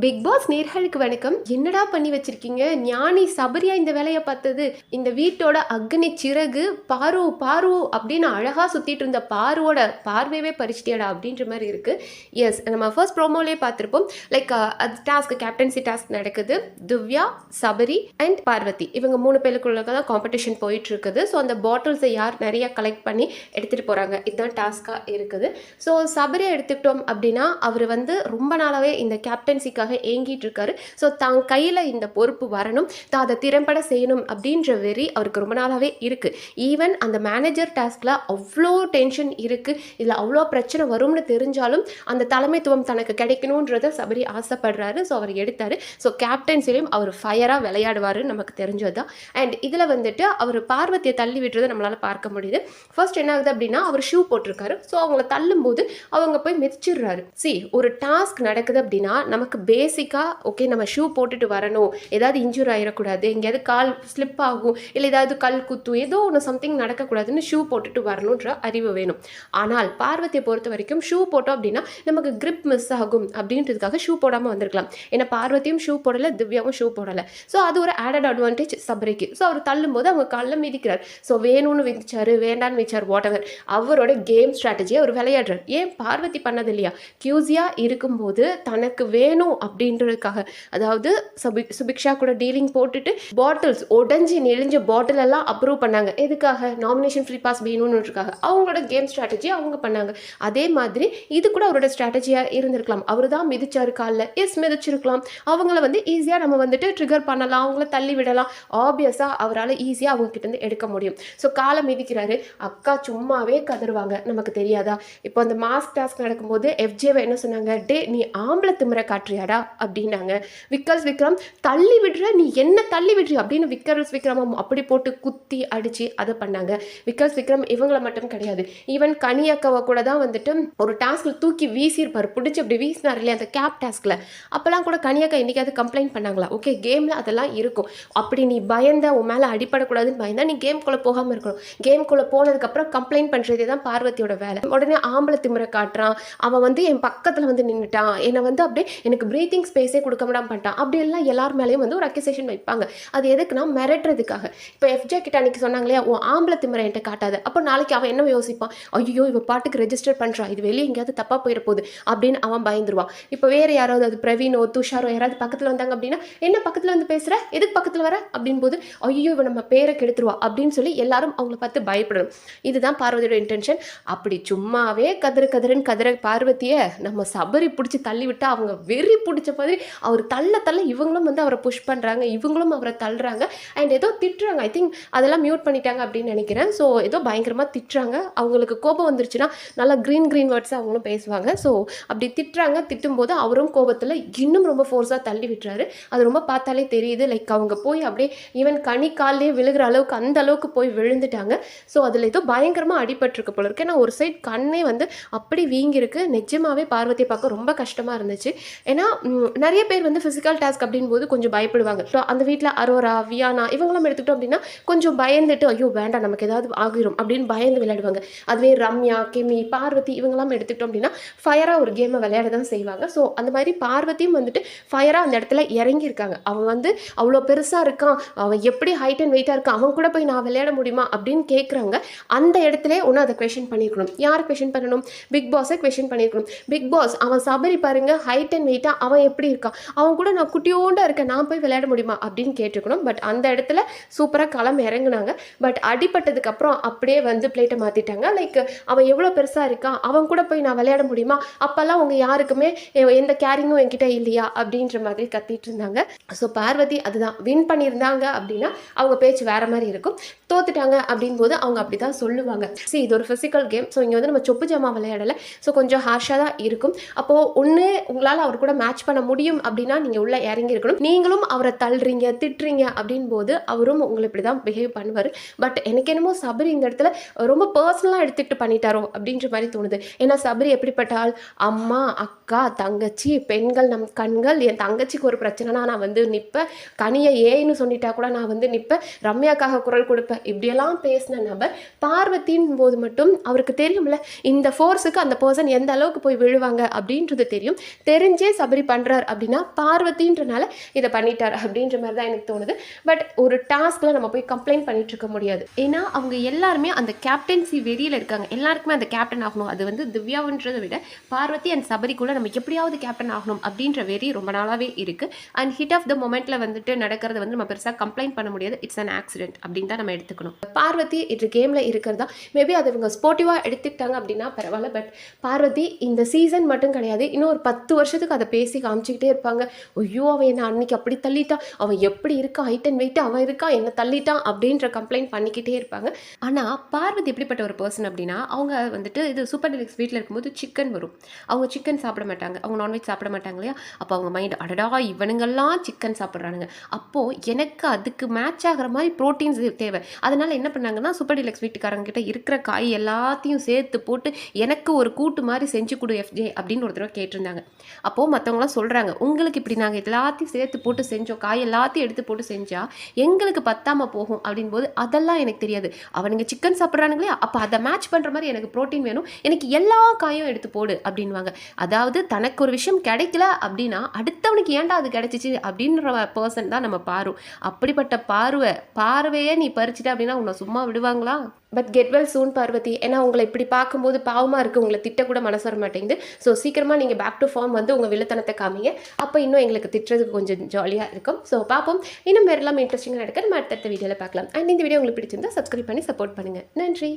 Big pass நேர்களுக்கு வணக்கம். என்னடா பண்ணி வச்சிருக்கீங்க? ஞானி சபரியா இந்த வேலையை பார்த்தது? இந்த வீட்டோட அக்னி சிறகு பாரு பாரு அப்படின்னு அழகா சுத்திட்டு இருந்த பாருவோட பார்வையவே பறிச்சிட்டியாடா அப்படின்ற மாதிரி இருக்கு. எஸ், நம்ம ஃபர்ஸ்ட் ப்ரோமோலே பார்த்துருப்போம். லைக் அது டாஸ்க், கேப்டன்சி டாஸ்க் நடக்குது. திவ்யா, சபரி அண்ட் பார்வதி இவங்க 3 பேருக்குள்ள தான் காம்படிஷன் போயிட்டு இருக்குது. ஸோ அந்த பாட்டில்ஸை யார் நிறைய கலெக்ட் பண்ணி எடுத்துட்டு போறாங்க, இதுதான் டாஸ்கா இருக்குது. ஸோ சபரியை எடுத்துக்கிட்டோம் அப்படின்னா அவர் வந்து ரொம்ப நாளாவே இந்த கேப்டன்சிக்கு ஏங்கிட்டு இருக்காரு. ஸோ தான் கையில் இந்த பொறுப்பு வரணும், தான் அதை திறம்பட செய்யணும் அப்படின்ற வெறி அவருக்கு ரொம்ப நாளாகவே இருக்கு. ஈவன் அந்த மேனேஜர் டாஸ்கில் அவ்வளோ டென்ஷன் இருக்கு, இதில் அவ்வளோ பிரச்சனை வரும்னு தெரிஞ்சாலும் அந்த தலைமைத்துவம் தனக்கு கிடைக்கணுன்றத சபரி ஆசைப்படுறாரு. ஸோ அவர் எடுத்தாரு. ஸோ கேப்டன்சிலையும் அவர் ஃபயராக விளையாடுவார், நமக்கு தெரிஞ்சது தான். அண்ட் இதில் வந்துட்டு அவர் பார்வதியை தள்ளி விட்டுறதை நம்மளால் பார்க்க முடியுது. ஃபர்ஸ்ட் என்ன ஆகுது அப்படின்னா, அவர் ஷூ போட்டிருக்காரு. ஸோ அவங்கள தள்ளும் போது அவங்க போய் மிதிச்சிடுறாரு. ஒரு டாஸ்க் நடக்குது அப்படின்னா நமக்கு பேசிக்காக ஓகே, நம்ம ஷூ போட்டுட்டு வரணும், ஏதாவது இன்ஜூர் ஆகிடக்கூடாது, எங்கேயாவது கால் ஸ்லிப் ஆகும், இல்லை ஏதாவது கல் குத்தும், ஏதோ ஒன்று சம்திங் நடக்கக்கூடாதுன்னு ஷூ போட்டுட்டு வரணுன்ற அறிவு வேணும். ஆனால் பார்வதியை பொறுத்த வரைக்கும் ஷூ போட்டோம் அப்படின்னா நமக்கு கிரிப் மிஸ் ஆகும் அப்படின்றதுக்காக ஷூ போடாமல் வந்திருக்கலாம். ஏன்னா பார்வதியும் ஷூ போடலை, திவ்யாவும் ஷூ போடலை. ஸோ அது ஒரு ஆடட் அட்வான்டேஜ் சபரிக்கு. ஸோ அவர் தள்ளும் போது அவங்க காலில் மிதிக்கிறார். ஸோ வேணும்னு விதிச்சாரு, வேண்டான்னு விதிச்சார், வாட் எவர், அவரோட கேம் ஸ்ட்ராட்டஜியை அவர் விளையாடுறார். ஏன் பார்வதி பண்ணது இல்லையா? கியூசியா இருக்கும்போது தனக்கு வேணும் அப்படின்றதுக்காக, அதாவது சுபிக்ஷா கூட டீலிங் போட்டுட்டு பாட்டில்ஸ் உடஞ்சி நெளிஞ்ச பாட்டில் எல்லாம் அப்ரூவ் பண்ணாங்க. எதுக்காக? நாமினேஷன் ஃப்ரீ பாஸ் வேணும்ன்றதுக்காக. அவங்களோட கேம் ஸ்ட்ராட்டஜி அவங்க பண்ணாங்க. அதே மாதிரி இது கூட அவரோட ஸ்ட்ராட்டஜியாக இருந்திருக்கலாம். அவர் தான் மிதிச்சாரு காலில், எஸ் மிதிச்சிருக்கலாம். அவங்கள வந்து ஈஸியாக நம்ம வந்துட்டு ட்ரிகர் பண்ணலாம், அவங்கள தள்ளி விடலாம். ஆப்வியஸாக அவரால் ஈஸியாக அவங்க கிட்ட இருந்து எடுக்க முடியும். ஸோ காலை மிதிக்கிறாரு. அக்கா சும்மாவே கதறுவாங்க, நமக்கு தெரியாதா? இப்போ அந்த மாஸ்க் டாஸ்க் நடக்கும்போது எஃப்ஜேவை என்ன சொன்னாங்க, டே நீ ஆம்பளை திமிரை காட்டுறியாடா அப்படின்னாங்க. விக்ரம் தள்ளி விடுற, நீ என்ன தள்ளி விடுற அப்படின்னு விக்ரம் அப்படி போட்டு குத்தி அடிச்சு அதை பண்ணாங்க. விக்ரம் இவங்கள மட்டும் கிடையாது, ஈவன் கனியக்காவை கூட தான் வந்துட்டு ஒரு டாஸ்க்ல தூக்கி வீசியிருப்பாரு, பிடிச்சி அப்படி வீசினார் இல்லையா அந்த கேப் டாஸ்க்ல. அப்பெல்லாம் கூட கனியக்கா இன்னைக்காவது கம்ப்ளைண்ட் பண்ணாங்களா? ஓகே, கேம்ல அதெல்லாம் இருக்கும். அப்படி நீ பயந்த, உன் மேல அடிப்படக்கூடாதுன்னு பயந்தா நீ கேம்குள்ள போகாம இருக்கணும். கேம்குள்ள போனதுக்கு அப்புறம் கம்ப்ளைண்ட் பண்றதே தான் பார்வதியோட வேலை. உடனே ஆம்பளை திமிரை காட்டுறான், அவன் வந்து என் பக்கத்துல வந்து நின்றுட்டான், என்னை வந்து அப்படியே எனக்கு பிரீத்திங் ஸ்பேஸே கொடுக்க முடியாம பண்ணிட்டான், அப்படியெல்லாம் எல்லார் மேலேயும் வந்து ஒரு அக்யூசேஷன் வைப்பாங்க. அது எதுக்குன்னா மிரட்டுறதுக்காக. இப்போ எஃப்ஜே கிட்ட அன்னைக்கு சொன்னாங்களே, உன் ஆம்பளை திமிரை என்கிட்ட காட்டாது, அப்போ நாளைக்கு அவன் என்ன யோசிப்பான், ஐயோ இவ பாட்டுக்கு ரெஜிஸ்டர் பண்ணுறான், இது வெளியே எங்கேயாவது தப்பாக போயிட போகுது அப்படின்னு அவன் பயந்துருவான். இப்போ வேறு யாராவது, அது பிரவீனோ துஷாரோ யாராவது பக்கத்தில் வந்தாங்க அப்படின்னா, என்ன பக்கத்தில் வந்து பேசுகிற, எதுக்கு பக்கத்தில் வர அப்படின்னு போது, ஐயோ இவன் நம்ம பேரை கெடுத்துருவா அப்படின்னு சொல்லி எல்லாரும் அவங்கள பார்த்து பயப்படணும். இதுதான் பார்வதியோட இன்டென்ஷன். அப்படி சும்மாவே கதறுன்னு கதற பார்வதியை நம்ம சபரி பிடிச்சி தள்ளி விட்டா அவங்க வெறி பிடிச்ச மாதிரி அவர் தள்ள இவங்களும் வந்து அவரை புஷ் பண்ணுறாங்க, இவங்களும் அவரை தள்ளுறாங்க. அண்ட் ஏதோ திட்டுறாங்க. ஐ திங்க் அதெல்லாம் மியூட் பண்ணிட்டாங்க அப்படின்னு நினைக்கிறேன். ஸோ ஏதோ பயங்கரமாக திட்டுறாங்க. அவங்களுக்கு கோபம் வந்துருச்சுன்னா நல்லா க்ரீன் வேர்ட்ஸை அவங்களும் பேசுவாங்க. ஸோ அப்படி திட்டும்போது அவரும் கோபத்தில் இன்னும் ரொம்ப ஃபோர்ஸாக தள்ளி விட்டுறாரு. அது ரொம்ப பார்த்தாலே தெரியுது. லைக் அவங்க போய் அப்படியே ஈவன் கனி கால்லே விழுகிற அளவுக்கு அந்த அளவுக்கு போய் விழுந்துட்டாங்க. ஸோ அதில் ஏதோ பயங்கரமாக அடிபட்டிருக்கு போல இருக்கு. ஏன்னா ஒரு சைட் கண்ணே வந்து அப்படி வீங்கிருக்கு. நிஜமாவே பார்வதியை பார்க்க ரொம்ப கஷ்டமாக இருந்துச்சு. ஏன்னா நிறைய பேர் வந்து ஃபிசிக்கல் டாஸ்க் அப்படின் போது கொஞ்சம் பயப்படுவாங்க. ஸோ அந்த வீட்டில் அரோரா, வியானா இவங்களாம் எடுத்துக்கிட்டோம் அப்படின்னா கொஞ்சம் பயந்துட்டு ஐயோ வேண்டாம் நமக்கு ஏதாவது ஆகிரும் அப்படின்னு பயந்து விளையாடுவாங்க. அதுவே ரம்யா, கிமி, பார்வதி இவங்கெல்லாம் எடுத்துக்கிட்டோம் அப்படின்னா ஃபயராக ஒரு கேமை விளையாட தான் செய்வாங்க. ஸோ அந்த மாதிரி பார்வதியும் வந்துட்டு ஃபயராக அந்த இடத்துல இறங்கியிருக்காங்க. அவன் வந்து அவ்வளோ பெருசாக இருக்கான், அவன் எப்படி ஹைட் அண்ட் வெயிட்டாக இருக்கான், அவன் கூட போய் நான் விளையாட முடியுமா அப்படின்னு கேட்குறவங்க அந்த இடத்துல ஒன்று அதை கொஷின் பண்ணியிருக்கணும். யார் கொஷின் பண்ணணும்? பிக் பாஸை கொஷின் பண்ணியிருக்கணும். பிக் பாஸ், அவன் சபரி பாருங்க ஹைட் அண்ட் வெயிட்டாக அவன் எப்படி இருக்கான், அவன் கூட நான் குட்டியோண்டா இருக்கேன், நான் போய் விளையாட முடியுமா அப்படின்னு கேட்டுக்கணும். பட் அந்த இடத்துல சூப்பராக களம் இறங்குனாங்க. பட் அடிப்பட்டதுக்கு அப்புறம் அப்படியே வந்து பிளேட்டை மாற்றிட்டாங்க. லைக் அவன் எவ்வளோ பெருசாக இருக்கான், அவன் கூட போய் நான் விளையாட முடியுமா, அப்போல்லாம் அவங்க யாருக்குமே எந்த கேரிங்கும் என்கிட்ட இல்லையா அப்படின்ற மாதிரி கத்திட்டு இருந்தாங்க. ஸோ பார்வதி அதுதான் வின் பண்ணியிருந்தாங்க அப்படின்னா அவங்க பேச்சு வேற மாதிரி இருக்கும். தோத்துட்டாங்க அப்படின் போது அவங்க அப்படி தான் சொல்லுவாங்க. இது ஒரு ஃபிசிக்கல் கேம். ஸோ இங்கே வந்து நம்ம சொப்பு ஜாமா விளையாடலை. ஸோ கொஞ்சம் ஹார்ஷாக தான் இருக்கும். அப்போது ஒன்று உங்களால் அவர் கூட மேட்ச் பண்ண முடியும் அப்படின்னா நீங்கள் உள்ளே இறங்கி இருக்கணும். நீங்களும் அவரை தள்ளுறீங்க, திட்டுறீங்க அப்படின் போது அவரும் உங்களை இப்படி தான் பிஹேவ் பண்ணுவார். பட் எனக்கு என்னமோ சபரி இந்த இடத்துல ரொம்ப பர்சனலாக எடுத்துக்கிட்டு பண்ணிட்டாரோ அப்படின்ற மாதிரி தோணுது. ஏன்னா சபரி எப்படிப்பட்ட ஆள், அம்மா, அக்கா, தங்கச்சி, பெண்கள் நம் கண்கள், என் தங்கச்சிக்கு ஒரு பிரச்சனைனா நான் வந்து நிற்பேன், கனியை ஏன்னு சொல்லிட்டா கூட நான் வந்து நிற்பேன், ரம்யாக்காக குரல் கொடுப்பேன், இப்படியெல்லாம் பேசின நபர் பார்வதியின் போது மட்டும் அவருக்கு தெரியும்ல இந்த ஃபோர்ஸுக்கு அந்த பர்சன் எந்த அளவுக்கு போய் விழுவாங்க அப்படின்றது தெரியும். தெரிஞ்சே சபரி பண்ணுறார் அப்படின்னா பார்வதின்றனால இதை பண்ணிட்டார் அப்படின்ற மாதிரி தான் எனக்கு தோணுது. பட் ஒரு டாஸ்கில் நம்ம போய் கம்ப்ளைண்ட் பண்ணிட்டு இருக்க முடியாது. ஏன்னா அவங்க எல்லாருமே அந்த கேப்டன்சி வெறியில் இருக்காங்க. எல்லாருக்குமே அந்த கேப்டன் ஆகணும். அது வந்து திவ்யாவுன்றதை விட பார்வதி அண்ட் சபரிக்குள்ளே நம்ம எப்படியாவது கேப்டன் ஆகணும் அப்படின்ற வெறி ரொம்ப நாளாகவே இருக்குது. அண்ட் ஹிட் ஆஃப் த மொமெண்ட்டில் வந்துட்டு நடக்கிறத வந்து நம்ம பெருசாக கம்ப்ளைண்ட் பண்ண முடியாது. இட்ஸ் அன் ஆக்சிடென்ட் அப்படின்னு தான் நம்ம எடுத்துக்கணும். பார்வதி இது கேமில் இருக்கிறதா மேபி அதை இவங்க ஸ்போர்ட்டிவாக எடுத்துக்கிட்டாங்க அப்படின்னா பரவாயில்ல. பட் பார்வதி இந்த சீசன் மட்டும் கிடையாது, இன்னும் ஒரு 10 வருஷத்துக்கு அதை பேசி காமிச்சிக்கிட்டே இருப்பாங்க. ஐயோ அவன் என்ன அன்னைக்கு அப்படி தள்ளிட்டான், அவன் எப்படி இருக்கா, ஹைட் அண்ட் வெயிட் அவன் இருக்கா, என்ன தள்ளிட்டான் அப்படின்ற கம்ப்ளைண்ட் பண்ணிக்கிட்டே இருப்பாங்க. ஆனால் பார்வதி எப்படிப்பட்ட ஒரு பர்சன் அப்படின்னா அவங்க வந்துட்டு இது சூப்பர் டீலக்ஸ் வீட்டில் இருக்கும்போது சிக்கன் வரும். அவங்க சிக்கன் சாப்பிட மாட்டாங்க, அவங்க நான்வெஜ் சாப்பிட மாட்டாங்க இல்லையா. அப்போ அவங்க மைண்ட் அடடா இவனுங்கெல்லாம் சிக்கன் சாப்பிட்றானுங்க, அப்போது எனக்கு அதுக்கு மேட்ச் ஆகிற மாதிரி ப்ரோட்டீன்ஸ் தேவை. அதனால் என்ன பண்ணாங்கன்னா சூப்பர் டீலக்ஸ் வீட்டுக்காரங்க கிட்ட இருக்கிற காய் எல்லாத்தையும் சேர்த்து போட்டு எனக்கு ஒரு கூட்டு மாதிரி செஞ்சு கொடு எஃப்ஜே அப்படின்னு ஒரு தடவை கேட்டிருந்தாங்க. அப்போது மற்றவங்களாம் சொல்கிறாங்க உங்களுக்கு இப்படி நாங்கள் எல்லாத்தையும் சேர்த்து போட்டு செஞ்சோம், காய் எல்லாத்தையும் எடுத்து போட்டு செஞ்சால் எங்களுக்கு பத்தாமல் போகும் அப்படின் போது அதெல்லாம் எனக்கு தெரியாது, அவனுங்க சிக்கன் சாப்பிட்றானுங்களே அப்போ அதை மேட்ச் பண்ணுற மாதிரி எனக்கு ப்ரோட்டீன் வேணும், எனக்கு எல்லா காயும் எடுத்து போடு அப்படின்வாங்க. அதாவது தனக்கு ஒரு விஷயம் கிடைக்கல அப்படின்னா அடுத்தவனுக்கு ஏன்டா அது கிடைச்சிச்சு அப்படின்ற பர்சன் தான் நம்ம பாரு. அப்படிப்பட்ட பார்வையே நீ பறிச்சுட்ட அப்படின்னா உன்னை சும்மா விடுவாங்களா? But get well soon Parvathi. ஏன்னா உங்களை இப்படி பார்க்கும்போது பாவமாக இருக்குது, உங்களை திட்டக்கூட மனசு வர மாட்டேங்குது. ஸோ சீக்கிரமாக நீங்கள் பேக் டு ஃபார்ம் வந்து உங்கள் வில்லத்தனத்தை காமிங்க. அப்போ இன்னும் எங்களுக்கு திட்டுறதுக்கு கொஞ்சம் ஜாலியாக இருக்கும். ஸோ பார்ப்போம். இன்னும் வேறு எல்லாமே இன்ட்ரெஸ்டிங்காக நடக்க நம்ம அடுத்த வீடியோவில் பார்க்கலாம். அண்ட் இந்த வீடியோ உங்களுக்கு பிடிச்சிருந்தா சப்ஸ்கிரைப் பண்ணி சப்போர்ட் பண்ணுங்கள். நன்றி.